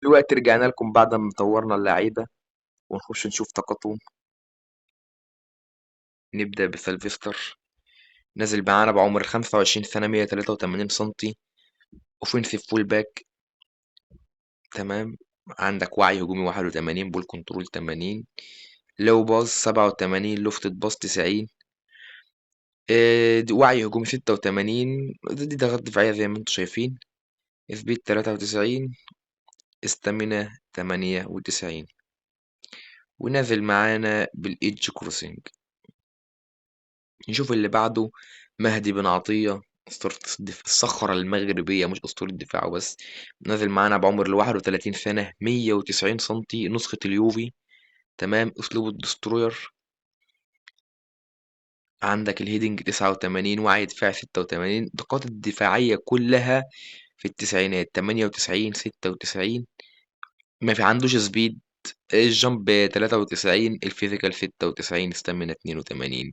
دلوقتي رجعنا لكم بعد ما طورنا اللعيبة ونخش نشوف طاقتهم. نبدأ بسلفستر، نازل معانا بعمر 25 سنة، 183 سنتي، اوفنسيف فول باك. تمام. عندك وعي هجومي 81، بول كنترول 80، لو باص 87، لوفتد باص 90. وعي هجومي 86، دي ضغط دفاعية زي ما انتم شايفين. سبيد 93، استامينا 98. ونازل معانا بالايدج كروسنج. نشوف اللي بعده. مهدي بن عطية، أسطورة الصخرة المغربية، مش أسطورة دفاعه بس. نازل معانا بعمر 31 سنة، 190 سنتي، نسخة اليوفي. تمام. أسلوب الدستروير. عندك الهيدنج 89، وعي دفاع 86، النقاط الدفاعية كلها في التسعينات، 98، 96. ما في عندوش سبيد. الجامب 93، الفيزيكال 96، ستامينا 82.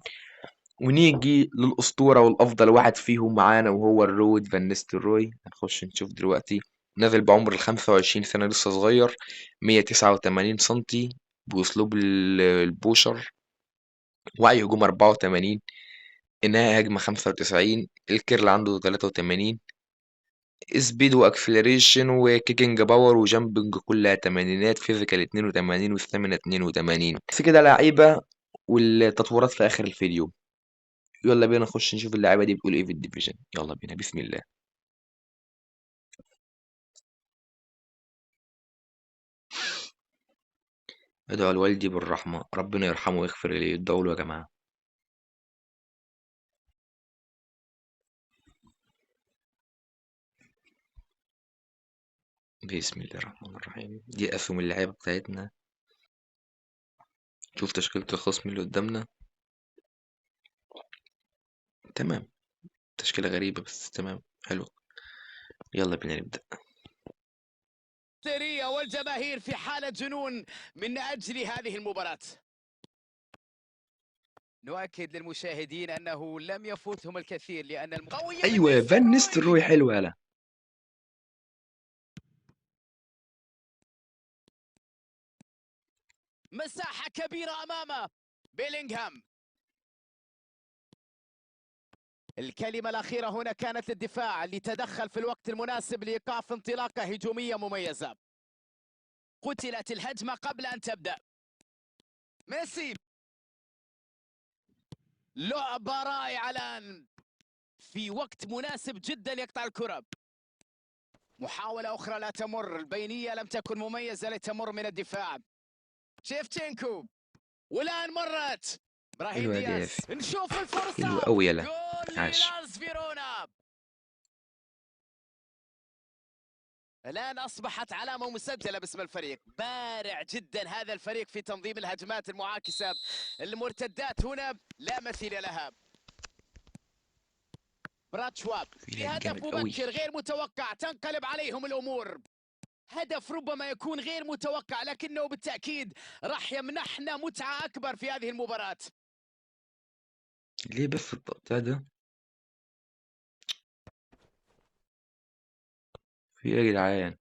ونيجي للأسطورة والأفضل واحد فيهم معانا، وهو الرود فان نيستلروي. هنخش نشوف دلوقتي. نازل بعمر ال25 سنة، لسه صغير، 189 سنتي، بأسلوب البوشر. وعي هجوم 84، إنهاء هجمة 95، الكيرل عنده 83. سبيد واكسلريشن وكيكنج باور وجامبنج كلها تمانينات، فيزيكال 82 وستامينا 82. بس كده لعيبة، والتطورات في آخر الفيديو. يلا بينا نخش نشوف اللعيبة دي بتقول ايه في الديفيجن. يلا بينا، بسم الله. ادعوا لوالدي بالرحمة، ربنا يرحمه ويغفر لي. ادعوا له يا جماعة. بسم الله الرحمن الرحيم. دي أسهم اللعيبة بتاعتنا. شوف تشكيلة الخصم اللي قدامنا. تمام. تشكيلة غريبة بس تمام، حلو. يلا بينا نبدأ. والجماهير في حالة جنون من أجل هذه المباراة. نؤكد للمشاهدين أنه لم يفوتهم الكثير لأن القوية. أيوة، فان نيستلروي حلو. يلا. مساحة كبيرة أمامه بيلينغهام. الكلمة الأخيرة هنا كانت للدفاع اللي تدخل في الوقت المناسب لإيقاف انطلاقة هجومية مميزة. قتلت الهجمة قبل أن تبدأ. ميسي، لعبة رائعة الآن في وقت مناسب جدا يقطع الكرة. محاولة أخرى لا تمر، البينية لم تكن مميزة لتمر من الدفاع. شيفتشينكو، والآن مرت إبراهيم حلو يا دياز. جافي، نشوف حلو الفرصة. أوي. يلا. جول عاش. للاز فيرونا. الآن أصبحت علامة مسجلة باسم الفريق. بارع جدا هذا الفريق في تنظيم الهجمات المعاكسة. المرتدات هنا لا مثيل لها. براتشواب فيلك بهدف جامد أوي. مبكر غير متوقع، تنقلب عليهم الأمور. هدف ربما يكون غير متوقع لكنه بالتأكيد راح يمنحنا متعة أكبر في هذه المباراة. ليه بس التقطيع ده؟ في ايه يا جدعان؟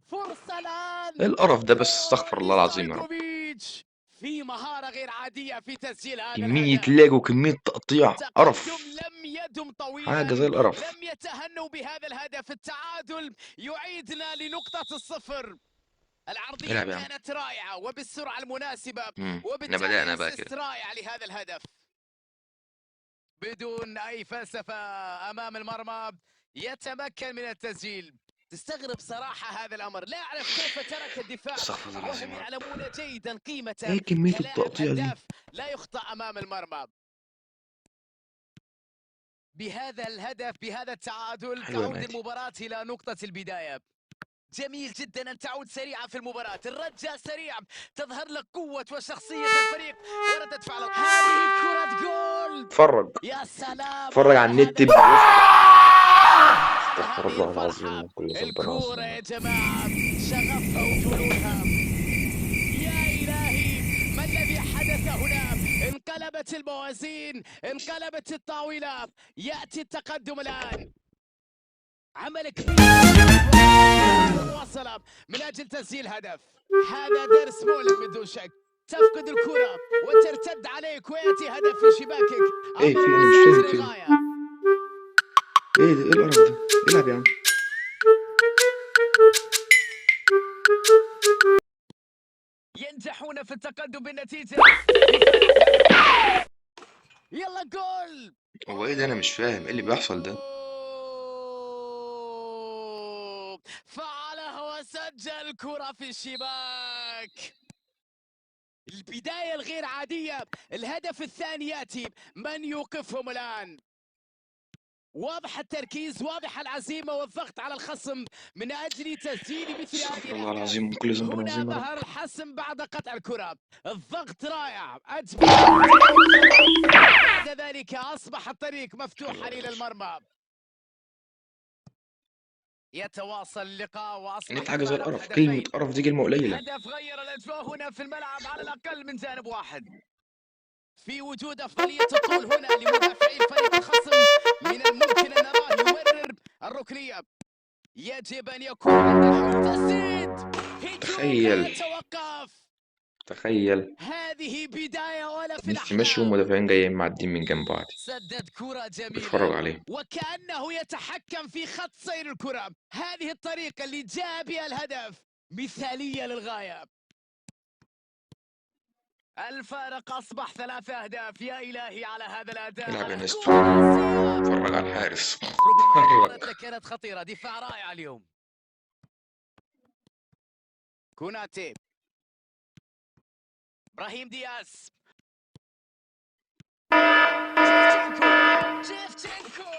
فرصة ايه الآن. القرف ده بس؟ استغفر جول الله العظيم يا رب. لستايكوفيتش في مهارة غير عادية في تسجيل هذا كمية الهدف. لاج وكمية تقطيع تقدم قرف. لم يدم حاجة طويلا، زي القرف. لم يتهنوا بهذا الهدف. التعادل يعيدنا لنقطة الصفر. العرضية العب يا عم. كانت رائعة وبالسرعة المناسبة، احنا وبالتالي بدأنا بقى كده. اسيست رائع لهذا الهدف بدون أي فلسفة أمام المرمى. يتمكن من التسجيل. تستغرب صراحة هذا الأمر، لا أعرف كيف ترك الدفاع استغفر الله العظيم وهم يا رب. يعلمون جيدا قيمته ايه كمية كلاعب التقطيع دي؟ هداف لا يخطأ أمام المرمى. بهذا الهدف، بهذا التعادل، حلو يا تعود مهدي. المباراة إلى نقطة البداية. جميل جدا أن تعود سريعا في المباراة. الرجة سريع، تظهر لك قوة وشخصية الفريق وردة فعله. هذه كرة جول. اتفرج. يا سلام اتفرج على على النت هذا. استغفر هذه الله العظيم الفرحة، من كل ذنب الكورة عظيم. يا جماعة، شغفها وجنونها. يا إلهي، ما الذي حدث هنا؟ انقلبت الموازين، انقلبت الطاولة. يأتي التقدم الآن. عمل كبير مواصلة من أجل تسجيل هدف. هذا درس مؤلم بدون شك. تفقد الكرة وترتد عليك ويأتي هدف في شباكك. ايه في انا مش فاهم في ايه. ايه ده؟ ايه القرف ده؟ العب يا عم. ينجحون في التقدم بالنتيجة. يلا جول. هو ايه ده؟ انا مش فاهم ايه اللي بيحصل ده. فعله وسجل كرة في الشباك. البداية الغير عادية. الهدف الثاني يأتي. من يوقفهم الآن؟ واضح التركيز، واضح العزيمة والضغط على الخصم من أجل تسجيل مثل هذه استغفر الله الأهداف. العظيم من كل ذنب هنا عظيم يا رب. ظهر الحسم بعد قطع الكرة. الضغط رائع. أجمل. بعد ذلك أصبح الطريق مفتوحا إلى المرمى. يتواصل اللقاء واصبح نفت حاجه زي الفارق القرف. كلمه هدفين. قرف دي كلمه قليله. هدف غير الاجواء هنا في الملعب على الاقل من جانب واحد. في وجود افضليه الطول هنا لمدافعي الفريق الخصم من الممكن ان نراه يمرر الركنيه. يجب ان يكون عنده تسديد. تخيل يتوقف. تخيل هذه بدايه ولا في نفسي ماشي الاحلام. والمدافعين جايين معدين من جنب بعض سدد كرة بتفرج جميلة عليهم. وكأنه يتحكم في خط سير الكرة. هذه الطريقة اللي جاء بها الهدف مثالية للغاية. الفارق أصبح 3 أهداف. يا إلهي على هذا الأداء. العب يا نستو. الكرة اتفرج على الحارس. ربما اتفرج. المباراة كانت خطيرة. دفاع رائع اليوم. كوناتي. إبراهيم دياز. شيفتشينكو.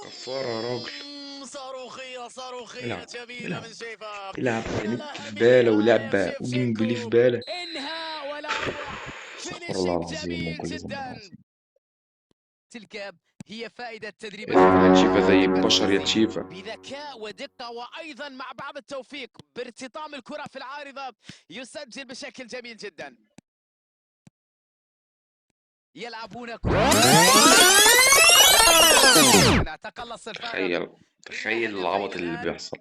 كفارة يا راجل. صاروخية العب جميلة من شيفا. العب نت زبالة ولعبة وجيم بلي زبالة. انهاء ولا استغفر الله فينيشنج العظيم من جميل كل ذنب جدا. عظيم. تلك هي فائدة تدريب يا تشيفا زي البشر يا تشيفا. بذكاء ودقة وأيضا مع بعض التوفيق بارتطام الكرة في العارضة يسجل بشكل جميل جدا. يلعبون كرة. تقلص الفارق. تخيل العبط اللي بيحصل.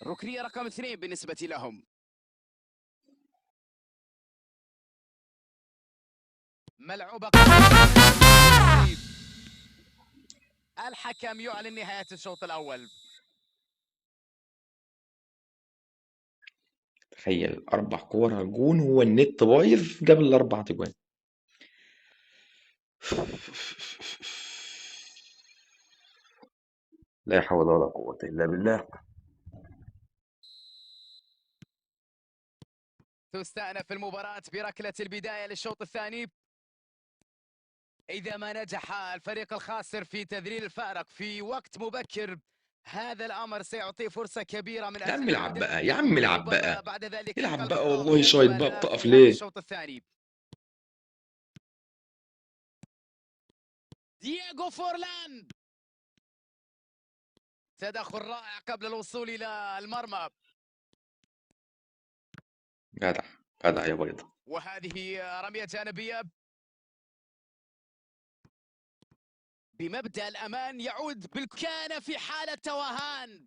ركنية رقم 2 بالنسبة لهم. ملعوبة. الحكم يعلن نهاية الشوط الأول. تخيل 4 كور جون. هو النت بايظ جاب ال4 تجوان. لا حول ولا قوة إلا بالله. تستأنف المباراة بركلة البداية للشوط الثاني. إذا ما نجح الفريق الخاسر في تذليل الفارق في وقت مبكر هذا الأمر سيعطيه فرصة كبيرة من يا عم أجل العب بقى يا عم العب ربما بقى بعد ذلك العب قلب بقى الضغط والله شايط بقى يستمر بتقف في هذا ليه؟ الشوط الثاني. دييغو فورلان. تدخل رائع قبل الوصول إلى المرمى. جدع جدع يا بيضة. وهذه رمية جانبية. بمبدأ الأمان يعود كان في حالة توهان.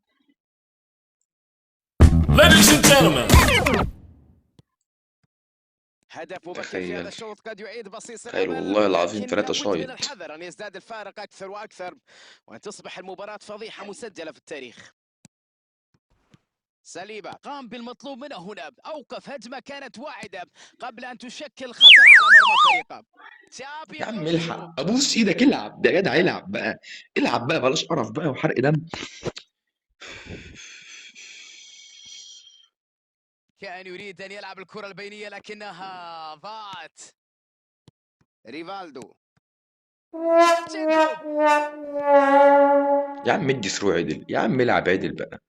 Ladies and gentlemen. هدف مبكر في هذا الشوط قد يعيد بصيص تخيل الأمل. والله العظيم لكن 3 لابد من شايط. الحذر أن يزداد الفارق أكثر وأكثر وأن تصبح المباراة فضيحة مسجلة في التاريخ. سليبة قام بالمطلوب منه هنا. أوقف هجمة كانت واعدة قبل أن تشكل خطر على مرمى فريقه. يا عم الحق ابوس ايدك العب يا جدع. العب بقى العب بقى بلاش قرف بقى وحرق دم. كان يريد أن يلعب الكرة البينية لكنها ضاعت. ريفالدو. يا عم ادي ثرو عدل. يا عم العب عدل بقى.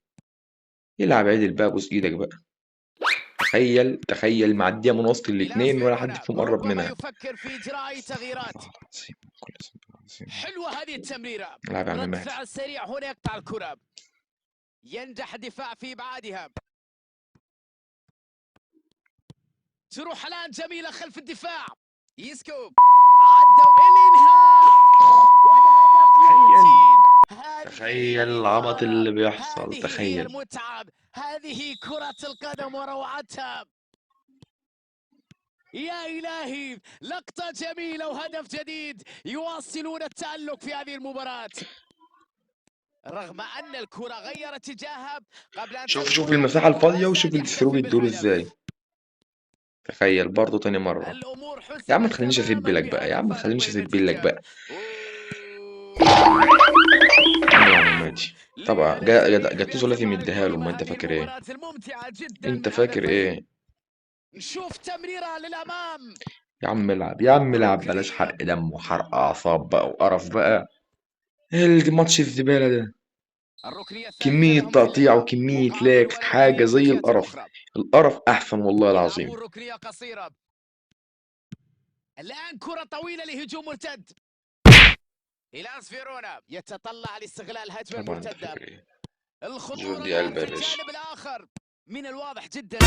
العب عدل بقى بوس ايدك بقى. تخيل معديه من وسط الاثنين ولا حد فيهم قرب منها. يفكر في إجراء تغييرات. حلوة هذه التمريرة. رد فعل سريع هنا يقطع الكرة. ينجح الدفاع في إبعادها. تروح الآن جميلة خلف الدفاع. يسكوب عدوا الإنهاء والهدف يأتي. تخيل العبط اللي بيحصل، هذه هي تخيل. المتعة، هذه كرة القدم وروعتها. يا إلهي، لقطة جميلة وهدف جديد، يواصلون التألق في هذه المباراة رغم أن الكرة غيرت اتجاهها قبل أن شوف تدخل المساحة الهجمة، الفاضية وما وشوف زال الثرو يحتفل بيدور بالهدف. ازاي. تخيل برضه تاني مرة. الأمور يا عم ما حسمت تخلينيش اسيب تماما لك بقى، يا بهذا عم ما الفارق تخلينيش اسيب لك والنتيجة. بقى. يا عم ماشي. طبعا جاتوزو لازم يديها له، ما انت هذه فاكر ايه؟ المباراة الممتعة جدا، انت فاكر ايه؟ نشوف تمريرة للأمام. يا عم العب، يا عم العب، بلاش ركنية. حرق دم وحرق اعصاب بقى وقرف بقى. ايه الماتش الزبالة ده؟ الركنية الثالثة كمية لهم في تقطيع اللقاء وكمية مقابل لاك، حاجة والدية في زي الجهة القرف. الأخرى. القرف احسن والله العظيم. يلعبون ركنية قصيرة. الآن كرة طويلة لهجوم مرتد. إلاس فيرونا يتطلع لاستغلال هجمة طبعا انت المرتدة. فاكر ايه؟ الخطورة جوردي الآن ألبا في يا باشا. الجانب الآخر. من الواضح جدا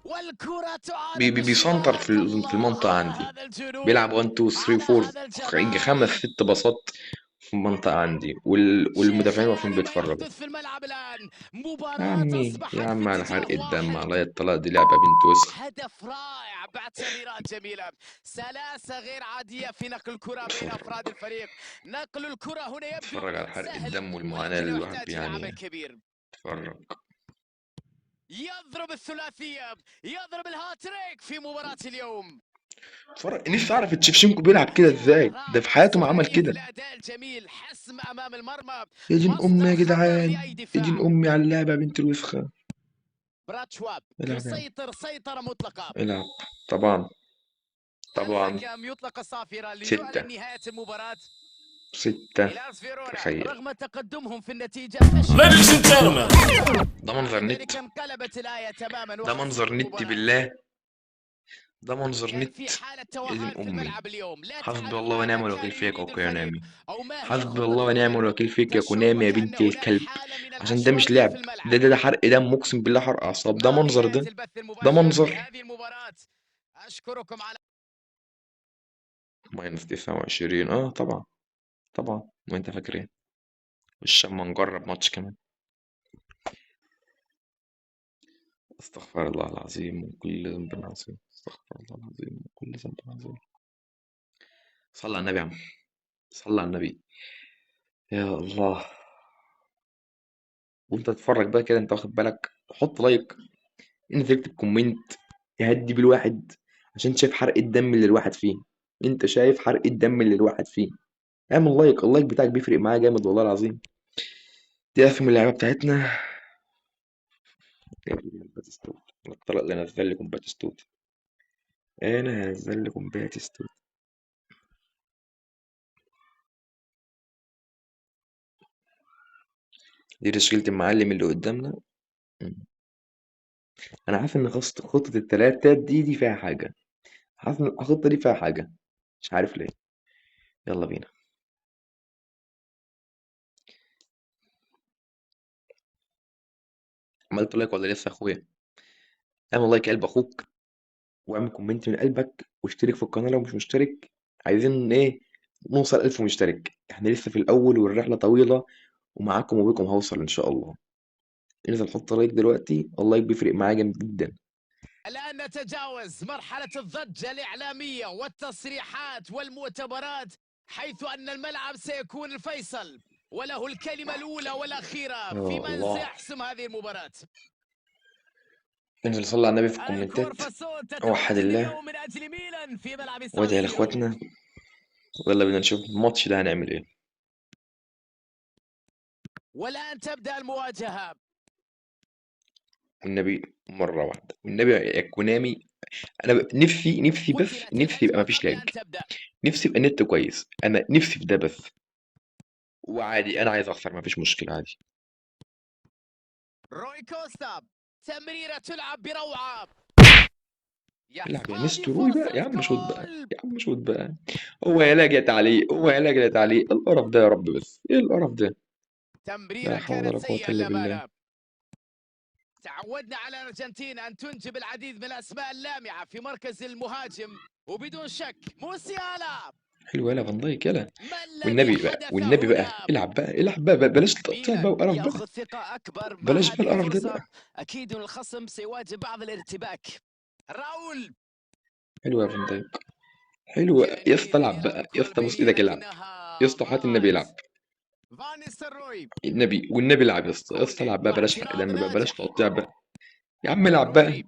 والكرة تعاد بيسنتر بالشباك. في الله المنطقة على عندي. هذا الجنون، بيلعب 1 2 3 على 4، هذا يجي الجمال. 5 6 باصات في المنطقة عندي، شيء والمدافعين واقفين خيالي ما بيتفرجوا. يحدث في الملعب الآن. يا مباراة عمي يا أصبحت في عم على حرق اتجاه الدم، واحد. على الطلاق، دي لعبة بنت وسخ. هدف رائع بعد تمريرات جميلة، سلاسة غير عادية في نقل الكرة بين أفراد الفريق. نقل الكرة هنا يبدو اتفرج على حرق سهل الدم والمعاناة اللي ولكنه الواحد يحتاج إلى عمل بيعانيها. كبير. اتفرج. يضرب الثلاثية، يضرب الهاتريك في مباراة اليوم. اتفرج، نفسي اعرف تشيفشينكو بيلعب كده ازاي، ده في حياته ما عمل ثنائي في كده. الأداء الجميل، حسم أمام المرمى، يا دين امي مصدر يا خطر جدعان، لأي يا دين دفاع. امي على اللعبة بنت الوسخة. براتشواب العب يا عم، يسيطر سيطرة مطلقة. العب. طبعا طبعا. الحكم يطلق الصافرة ستة ليعلن نهاية المباراة. 6. إلاس فيرونا تخيل. رغم تقدمهم في النتيجة Ladies and gentlemen, ده منظر نت، ذلك انقلبت الآية تماما ده وحسمت منظر نت المباراة. بالله، ده منظر كان نت. في حالة يا دين توهان في امي. الملعب اليوم، لا حسبي تعلم الله ماذا ونعم كان الوكيل فيك يا يريد الفريق كونامي. أو ما هي حسبي خطة الله ونعم المدرب. الوكيل فيك يا الشعور كونامي يا بنت وكأن هناك الكلب. حالة من عشان ده مش العشوائية لعب، في ده الملعب. ده حرق دم، اقسم بالله حرق اعصاب. ده مع منظر، نهاية ده البث ده المباشر منظر. لهذه المباراة أشكركم على ماينس 29. اه طبعا طبعا، وانت فاكر ايه؟ والشام نجرب ماتش كمان. استغفر الله العظيم من كل ذنب عظيم، استغفر الله العظيم من كل ذنب عظيم. صلى على النبي يا عم، صلى على النبي. يا الله. وانت تتفرج بقى كده، انت واخد بالك، حط لايك، انت تكتب كومنت يهدي بالواحد، عشان شايف حرق الدم اللي الواحد فيه. انت شايف حرق الدم اللي الواحد فيه. اعمل لايك، اللايك بتاعك بيفرق معايا جامد والله العظيم. دي اسم اللعبة بتاعتنا. يا ابن الباتيستوت، الطلق اللي نزل لكم باتيستوت، انا هنزل لكم باتيستوت. دي تشكيلة المعلم اللي قدامنا. مم. انا عارف ان خطة التلاتات دي فيها حاجة، عارف ان الخطة دي فيها حاجة، مش عارف ليه. يلا بينا. عملت لايك ولا لسه يا اخويا؟ اعمل لايك قلب اخوك، واعمل كومنت من قلبك، واشترك في القناة لو مش مشترك. عايزين ايه؟ نوصل 1000 مشترك، احنا لسه في الاول والرحلة طويلة، ومعاكم وبكم هوصل ان شاء الله. انزل حط لايك دلوقتي، اللايك بيفرق معايا جامد جدا. الآن نتجاوز مرحلة الضجة الإعلامية والتصريحات والمؤتمرات، حيث أن الملعب سيكون الفيصل وله الكلمة الأولى والأخيرة يا في من الله. سيحسم هذه المباراة. انزل صلي على النبي في الكومنتات، الكورفاسون وحد تتواجد الله، اليوم من أجل ميلان في ملعب سان وادعي سيرو. لاخواتنا، ويلا بينا نشوف الماتش ده هنعمل ايه. والآن تبدأ المواجهة. والنبي مرة واحدة، والنبي يا كونامي، انا نفسي بس، قتلت نفسي يبقى الهجمة مفيش قبل لاج، أن تبدأ. نفسي يبقى النت كويس، انا نفسي في ده بس. وعادي انا عايز اخسر، مفيش مشكلة عادي. روي كوستا، تمريرة تلعب بروعة. العب يا هذه مستر روي بقى يا فرصة عم، شوت بقى جول. يا عم، شوت بقى. هو يا لاج يا تعليق، هو يا لاج يا تعليق، القرف ده يا رب، بس ايه القرف ده؟ لا تمريرة حول كانت ولا قوة سيئة الا بالله. للأمانة. تعودنا على الأرجنتين أن تنجب العديد من الأسماء اللامعة في مركز المهاجم، وبدون شك موسيالا. حلو، يلا فان دايك يلا. ما الذي والنبي بقى، حدث والنبي بقى، هنا؟ العب بقى بلاش تقطيع بقى ميلان وقرف بقى. ياخذ ثقة أكبر مع بلاش بقى هذه القرف ده الفرصة. بقى. أكيد أن الخصم سيواجه بعض الارتباك. راؤول حلو يا فان دايك، حلو يا اسطى، العب ينهيها من بقى يا الكرة اسطى، بص البينية ايدك العب يا لكنها اسطى، وحياة النبي العب. ضاعت. فان نيستلروي. النبي والنبي العب يا اسطى، يا اسطى كوندي العب بقى، بلاش حرق واعتراض دم بقى، بلاش ناجح. تقطيع بقى. يا عم العب بقى. روني.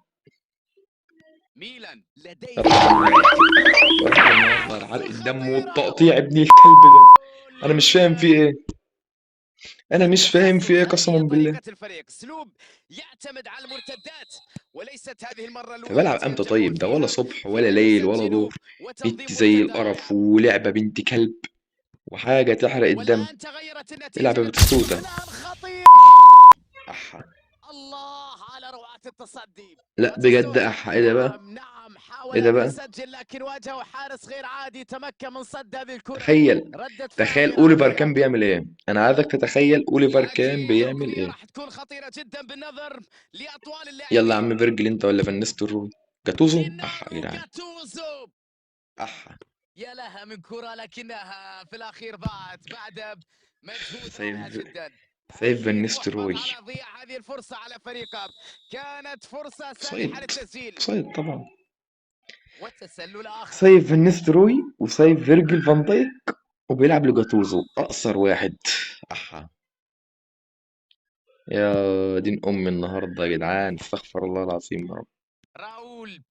ميلان يا لديه رب الكثير. يا رب النهارده حرق فرصة الدم خطيرة. والتقطيع ابن الكلب ده. انا مش فاهم فيه جول. ايه، انا مش فاهم فيه ايه التخصص، هذه قسما هي بالله. طريقة الفريق، اسلوب يعتمد على المرتدات، وليست هذه المرة طب الأولى العب التي امتى ينجحون طيب؟ ده ولا فيها صبح في ولا أن ليل ولا يسجلوا ظهر. نت وتنظيم زي مرتدة القرف رائع. ولعبة بنت كلب وحاجة تحرق الدم. والآن تغيرت العب النتيجة يا للفريق، بتستوتة. والآن خطيرة. احا. الله على روعة التصدي. لا بجد باتيستوتا، احا، ايه ده بقى؟ نعم ايه حاول ده أن بقى؟ يسجل لكن واجهه حارس غير عادي، تمكن من صد هذه الكرة. تخيل، ردة فعل تخيل غير اوليفر عادية. كان بيعمل ايه. انا عايزك تتخيل اوليفر كان هذه بيعمل ركنية ايه. راح تكون خطيرة جدا بالنظر لأطوال يلا يا اللاعبين. عم فيرجل انت ولا فان نيستلروي. جاتوزو احا يا جينارو جدعان. جاتوزو. احا. يا لها من كرة لكنها في الأخير ضاعت بعد مجهود رائع سيف، جدا. سيف فان أكيد محبط نيستلروي. على ضياع هذه الفرصة على فريقه، كانت فرصة سانحة صيد، للتسجيل صيد طبعا. والتسلل آخر. سيف فان نيستلروي وسيف فيرجل فان دايك، وبيلعب لجاتوزو اقصر واحد. احا. يا دين امي النهارده يا جدعان، استغفر الله العظيم يا رب. راؤول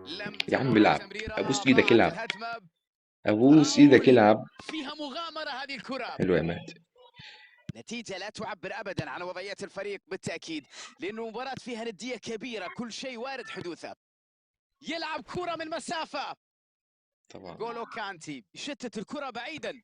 لم يا عم تمر العب، تمريرة، ابوس ايدك ضاعت العب، الهجمة. ابوس ايدك راؤول العب. فيها مغامرة هذه الكرة. حلو يا مهدي. نتيجة لا تعبر أبدا عن وضعية الفريق بالتأكيد، لأنه مباراة فيها ندية كبيرة، كل شيء وارد حدوثه. يلعب كرة من مسافة. طبعا. جولو كانتي يشتت الكرة بعيدا.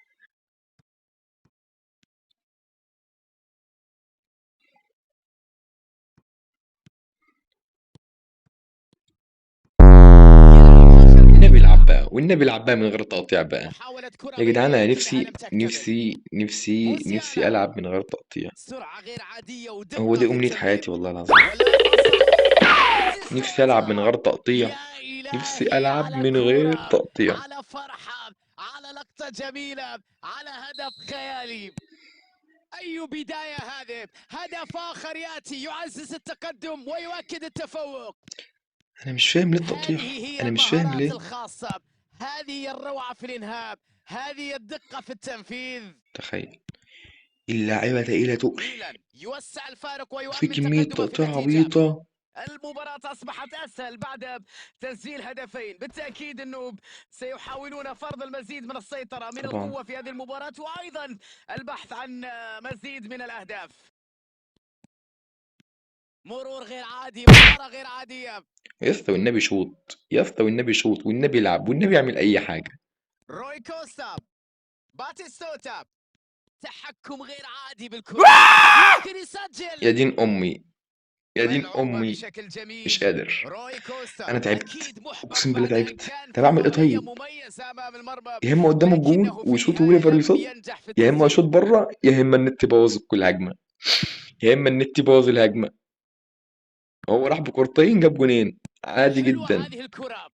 والنبي العب بقى، والنبي العب بقى من غير تقطيع بقى. محاولة كرة يا جدعان بينية انا لكنها نفسي لم تكتمل. نفسي موسيالا العب من غير تقطيع. سرعة غير عادية هو ودقة دي في امنية التمرير. حياتي والله العظيم. والآن وصل نفسي العب من باتيستوتا. غير تقطيع. يا نفسي إلهي العب على من غير كرة، تقطيع. على فرحة، على لقطة جميلة، على هدف خيالي. أي بداية هذه، هدف آخر يأتي يعزز التقدم ويؤكد التفوق. انا مش فاهم ليه التقطيع، هذه هي انا مش فاهم المهارات ليه. الخاصة، هذه هي الروعة في الإنهاء، هذه الدقة في التنفيذ. تخيل، اللاعيبة تقيلة تقل، ميلان يوسع الفارق وفي ويؤمن كمية تقدمه في تقطيع النتيجة. عبيطة. المباراة أصبحت أسهل بعد تسجيل هدفين، بالتأكيد أنه سيحاولون فرض المزيد من السيطرة من طبعا. القوة في هذه المباراة، وأيضا البحث عن مزيد من الأهداف. مرور غير عادي، مهارة غير عادية. يا اسطى والنبي شوط، يا اسطى والنبي شوط، والنبي العب، والنبي اعمل اي حاجة. روي كوستا. باتيستوتا. تحكم غير عادي بالكرة، يمكن يا يسجل. دين امي، يا دين ملعوبة امي. بشكل مش جميل. قادر، روي كوستا انا تعبت، أكيد محبط اقسم بالله بعد أن تعبت. كان طب في اعمل ايه وضعية طيب؟ مميزة أمام المرمى، يا اما قدام الجون لكنه في وشوط النهاية وليفر لم يصد، ينجح في يا اما اشوط التسجيل. بره، يا اما النت يبوظ كل هجمة، يا اما النت يبوظ الهجمة. هو راح بكورتين جاب جونين عادي حلوة جدا. هذه الكرة.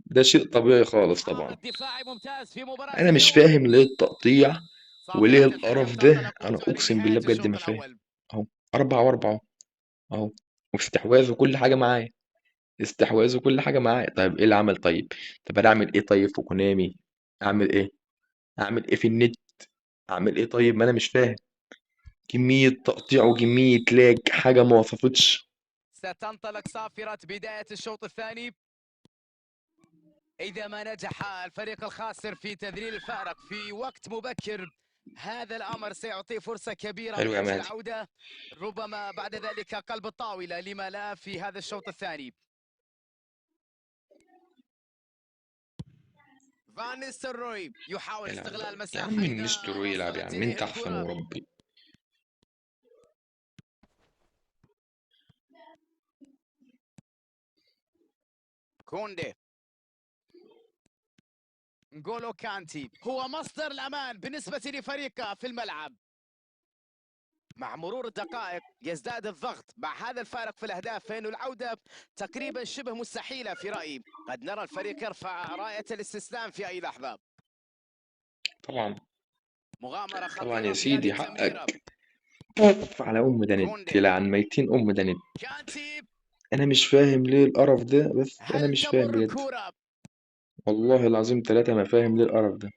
ده شيء طبيعي خالص طبعا. إحراز دفاعي ممتاز في مباراة انا مش اليوم. فاهم ليه التقطيع وليه صافرة الحكم القرف ده، تنطلق انا وتعلن اقسم نهاية بالله بجد الشوط ما فاهم. الأول. اهو 4-4 اهو، واستحواذ وكل حاجة معايا، استحواذ وكل حاجة معايا. طيب ايه اللي عمل طيب؟ طب انا اعمل ايه طيب في كونامي؟ اعمل ايه؟ اعمل ايه في النت؟ اعمل ايه طيب؟ ما انا مش فاهم. كمية تقطيع وكمية لاج، حاجة ما وصفتش. ستنطلق صافرة بداية الشوط الثاني. إذا ما نجح الفريق الخاسر في تذليل الفارق في وقت مبكر، هذا الأمر سيعطيه فرصة كبيرة حلو من يا أجل مهدي. العودة، ربما بعد ذلك قلب الطاولة، لما لا في هذا الشوط الثاني. فان نيستلروي يحاول العب استغلال بقى يا المساحة عم، إذا النستروي يلعب يا وصلت عم، إليه انت احسن الكرة. وربي. كوندي. نقولو كانتي هو مصدر الأمان بالنسبة لفريقه في الملعب. مع مرور الدقائق يزداد الضغط مع هذا الفارق في الأهداف، فإن العودة تقريبا شبه مستحيلة في رأيي. قد نرى الفريق يرفع راية الاستسلام في أي لحظة. طبعا مغامرة طبعا يا خطيرة في هذه سيدي التمريرة. حقك. أوف على ده ند كوندي، يلعن ميتين ده ند. كانتي، انا مش فاهم ليه القرف ده، بس انا هل مش فاهم تمر بجد. الكرة؟ والله العظيم ثلاثة ما فاهم ليه القرف ده.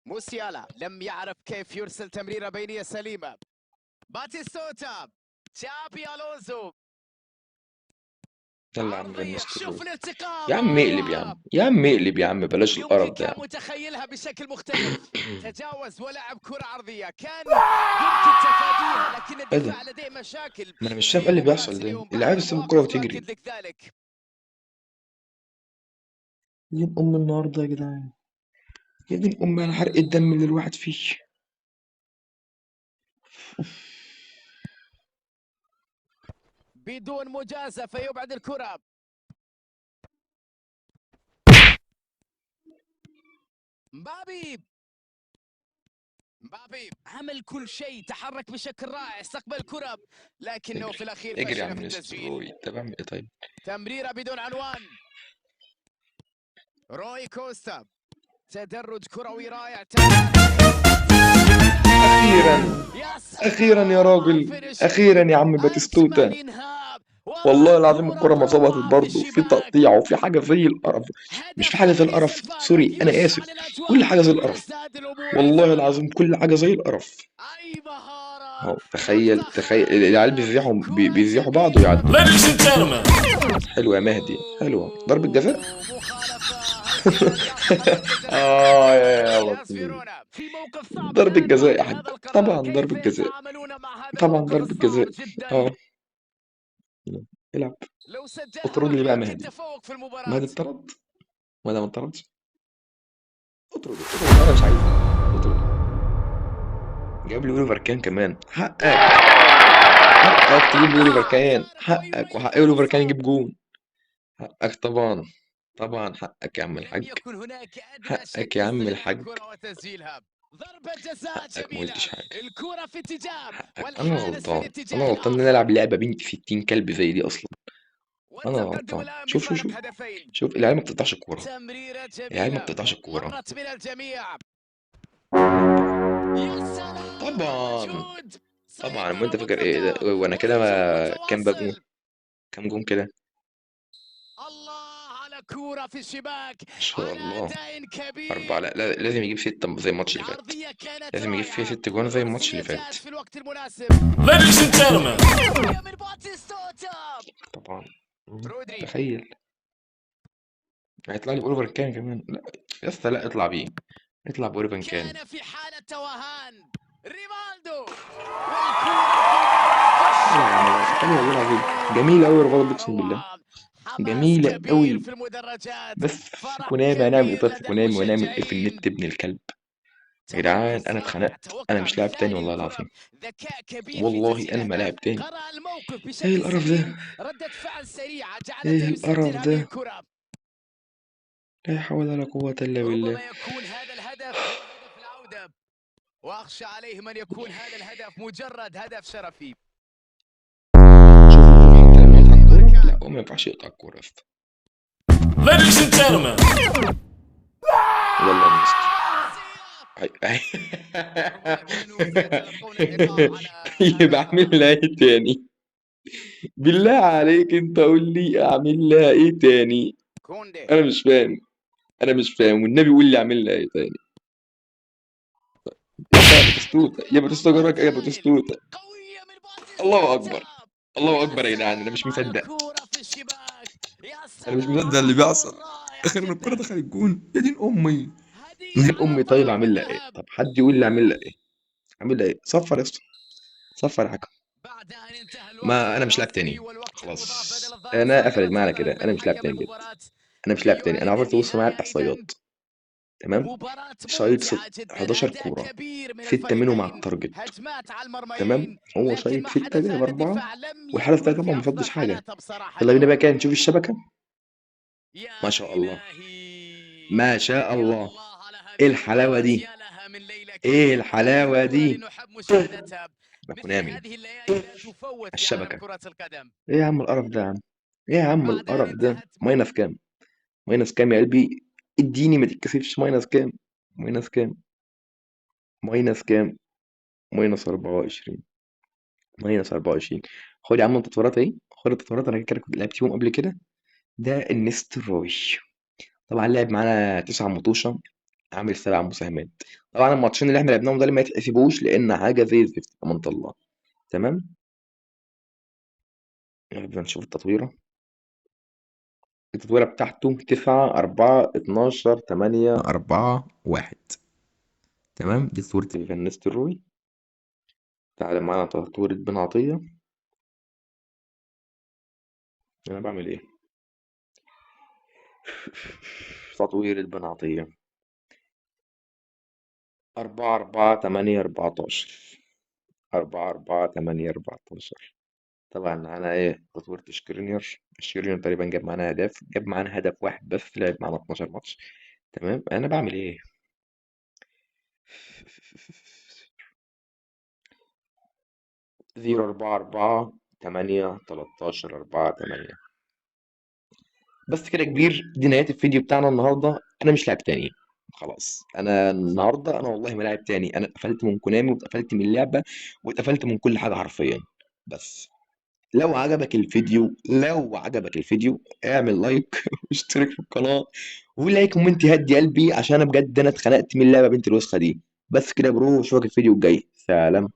موسيالا لم يعرف كيف يرسل تمريرة بينية سليمة. باتيستوتا، تشابي ألونزو، يلا يا عم عرضية، نستر. شوف الالتقاء يا عم اقلب يا روعة. عم، يا عم اقلب يا عم، بلاش القرف ده يا يمكنك عم. متخيلها بشكل مختلف. تجاوز ولعب كرة عرضية كان يمكن تفاديها، لكن ايه ده؟ الدفاع لديه مشاكل ما انا مش فاهم ايه في اللي مباراة بيحصل ده، اليوم. بعض العيال بتسيب الكورة المواقف وتجري. تؤكد لك ذلك. يا دين ام النهارده يا جدعان، يا دين ام على حرق الدم اللي الواحد فيه. بدون مجازفة يبعد الكرة. مبابي عمل كل شيء، تحرك بشكل رائع، استقبل الكرة، لكنه في الأخير اجري يا فشل عم في التسجيل. نستروي، انت بعمل ايه طيب؟ تمريرة بدون عنوان. روي كوستا، تدرج كروي رائع. اخيرا يا اخيرا يا سلام على راجل، الفينشينج، اخيرا يا عم باتيستوتا. أجمل إنهاء والله العظيم وكرة الكرة ما ظبطت روعة في برضه، في الشباك. تقطيع وفي حاجة زي القرف. مش في هدف حاجة زي تقليص القرف، الفارق، سوري أنا آسف. يشعل كل الأجواء، حاجة زي القرف. تزداد الأمور والله إثارة. العظيم كل حاجة زي القرف. أي مهارة، اهو تخيل لقطة تخيل العيال خيالية، بيزيحوا كرة بيزيحوا بعض جميلة. ويعدوا. Ladies and gentlemen, حلوة يا مهدي، حلوة ضربة جزاء. مخالفة، هل سيأتي لاحقا ركلة اه جزاء؟ يا ياس بطل. فيرونا في موقف صعب ضربة الآن جزاء بعد يا حاج، هذا القرار. طبعا كيف ضربة جزاء، يتعاملون مع هذا طبعا الموقف ضربة جزاء. الصعب جدا؟ اه العب. لو سجلها اطرد راح لي بقى يؤكد مهدي. تفوق في المباراة. مهدي اتطرد، ما اتطردش. اطرد اطرد، انا مش عايز. اطرد. جاب لي اوليفر كان كمان، حقك حقك تجيب لي اوليفر كان، فارق حقك ويميز وحق اوليفر كان الانتصار. يجيب جون. حقك طبعا، طبعا حقك يا عم لم الحاج، يكن هناك أدنى حقك شك يا في عم استغلال الحاج. الكرة وتسجيلها. ضربة جزاء حقك ما جميلة، قلتش حاجة. الكرة في اتجاه حقك، انا والحارس في غلطان، انا الاتجاه غلطان ان انا الآخر. العب لعبة بنت 60 كلب زي دي اصلا. انا والتقدم غلطان. الآن شوف شوف بفارق شوف هدفين. شوف العيال ما بتقطعش الكورة، تمريرة العيال ما جميلة بتقطعش الكورة. مرت من الجميع. العب. يا سلام على طبعا المجهود، طبعا، ما سيطرة انت فاكر ايه مطلقة ده وانا كده وهجوم كام باجو، متواصل. كام جون كده؟ الله على كورة في الشباك، ما شاء على الله. أداء أربعة، كبير. لا لازم يجيب ستة زي الماتش اللي فات. العرضية كانت لازم يجيب فيها رائعة، 6 جوان زي الماتش اللي والرأسية فات. جاءت في الوقت المناسب. ladies and gentlemen, قوية من باتيستوتا. طبعا. رودري، تخيل هيطلع لي بأوليفر كان كمان. لا يا اسطى، لا اطلع بيه، اطلع بأوليفر كان. كان في حالة توهان. ريفالدو، والكرة في حلوة يا عم، حلوة والله العظيم، جميلة أوي ريفالدو، أقسم بالله روعة. حماس جميلة كبير أوي. في المدرجات، بس فرح كونامي هنعمل إيه كبير طيب في لدى كونامي، ونعمل إيه في المشجعين. النت ابن الكلب؟ يا جدعان تمركز أنا رائع، اتخنقت، أنا توقع مش لاعب تاني مثالي والله الكرة، العظيم. ذكاء كبير في والله تسجيل أنا ما أهداف، لاعب تاني. قرأ الموقف إيه بشكل القرف سليم، ده؟ ردة فعل سريعة جعلته إيه يسجل القرف هذه ده؟ الكرة. لا حول ولا قوة إلا بالله. ربما يكون هذا الهدف هو هدف العودة، وأخشى عليه من يكون هذا الهدف مجرد هدف شرفي. شوف حتى لما يقطع الكورة، لا هو ما ينفعش يقطع الكورة يا اسطى. ladies and gentlemen, يلا يا مستر. طيب اعمل لها ايه تاني؟ بالله عليك انت قول لي اعمل لها ايه تاني؟ كوندي، انا مش فاهم، انا مش فاهم، والنبي قول لي اعمل لها ايه تاني. يا باتيستوتا، يا باتيستوتا، جراك ايه يا باتيستوتا؟ قوية من الله باتيستوتا. اكبر، الله يا اكبر يا جدعان، انا مش سلام على مصدق، كورة في الشباك، يا انا مش سلام مصدق على اللي كورة بيحصل. رائعة اخر ما الكوره جدا. دخلت جون، يا دين امي، يا هدية دين على امي. طيب طابع اعمل لها ايه؟ الذهب. طب حد يقول لي اعمل لها ايه؟ اعمل لها ايه؟ صفر يا اسطى، صفر يا حكم. بعد أن انتهى الوقت ما انا مش لاعب الإضافي تاني والوقت المضاف خلاص، بدل الضائع انا صادرة قفلت معانا كده، من انا مش لاعب حكم تاني بجد. المباراة انا مش لاعب تاني، انا ليعلن عملت بص معايا النهاية. إذن الاحصائيات. تمام، مباراة شايط ممتعة جدا، 11 أداء كورة، كبير من 6 منهم على الفريقين، التارجت. هجمات على تمام، المرميين، هو لكن شايط ما 6 حدث جايب أن 4، الدفاع لم والحارس ده يكن طبعا في مفضش أفضل حاجة. حالاته بصراحة يلا بينا بقى اليوم. كده نشوف الشبكة. ما يا شاء الله، إلهي، ما شاء يا الله، الله على ايه هذه الحلاوة المباراة، دي؟ يا لها من ليلة ايه كبيرة الحلاوة دي؟ لنحب مشاهدتها. ده مثل كونامي هذه الليالي لا تفوت في عالم الشبكة. كرة القدم. ايه يا عم القرف ده يا عم؟ ايه يا عم بعد أن القرف ده؟ انتهت ماينس كام؟ ماينس كام يا قلبي؟ اديني ما تتكسفش. ماينس كام؟ ماينس كام؟ ماينس كام؟ ماينس 24. ماينس 24. خد يا عم التطورات اهي. خد التطورات، انا كده كنت لعبت يوم قبل كده. ده النستروي. طبعا لعب معانا 9 مطوشة، عامل 7 مساهمات. طبعا الماتشين اللي احنا لعبناهم ده ما يتحسبوش لان حاجة زي الزفت امان الله. تمام. نبدأ نشوف التطويرة. التطويرة بتاعته 9 4 12 8 4 1. تمام، دي تطويرة فان نيستلروي. تعالى معانا تطويرة بن عطية. انا بعمل ايه؟ تطويرة بن عطية 4 4 8 14. 4 4 8 14. طبعا معانا ايه تطويرة شكرينير. شكرينير تقريبا جاب معانا هدف، جاب معانا هدف واحد بس، لعب معانا 12 ماتش. تمام. انا بعمل ايه؟ 0 4 4 8 13 4 8. بس كده كبير. دي نهاية الفيديو بتاعنا النهاردة. أنا مش لاعب تاني خلاص. أنا النهاردة أنا والله ما لاعب تاني. أنا اتقفلت من كونامي واتقفلت من اللعبة واتقفلت من كل حاجة حرفيا. بس لو عجبك الفيديو اعمل لايك واشترك في القناة ولايك كومنت هدي قلبي، عشان أنا بجد أنا اتخنقت من اللعبة بنت الوسخة دي. بس كده يا برو، اشوفك الفيديو الجاي. سلام.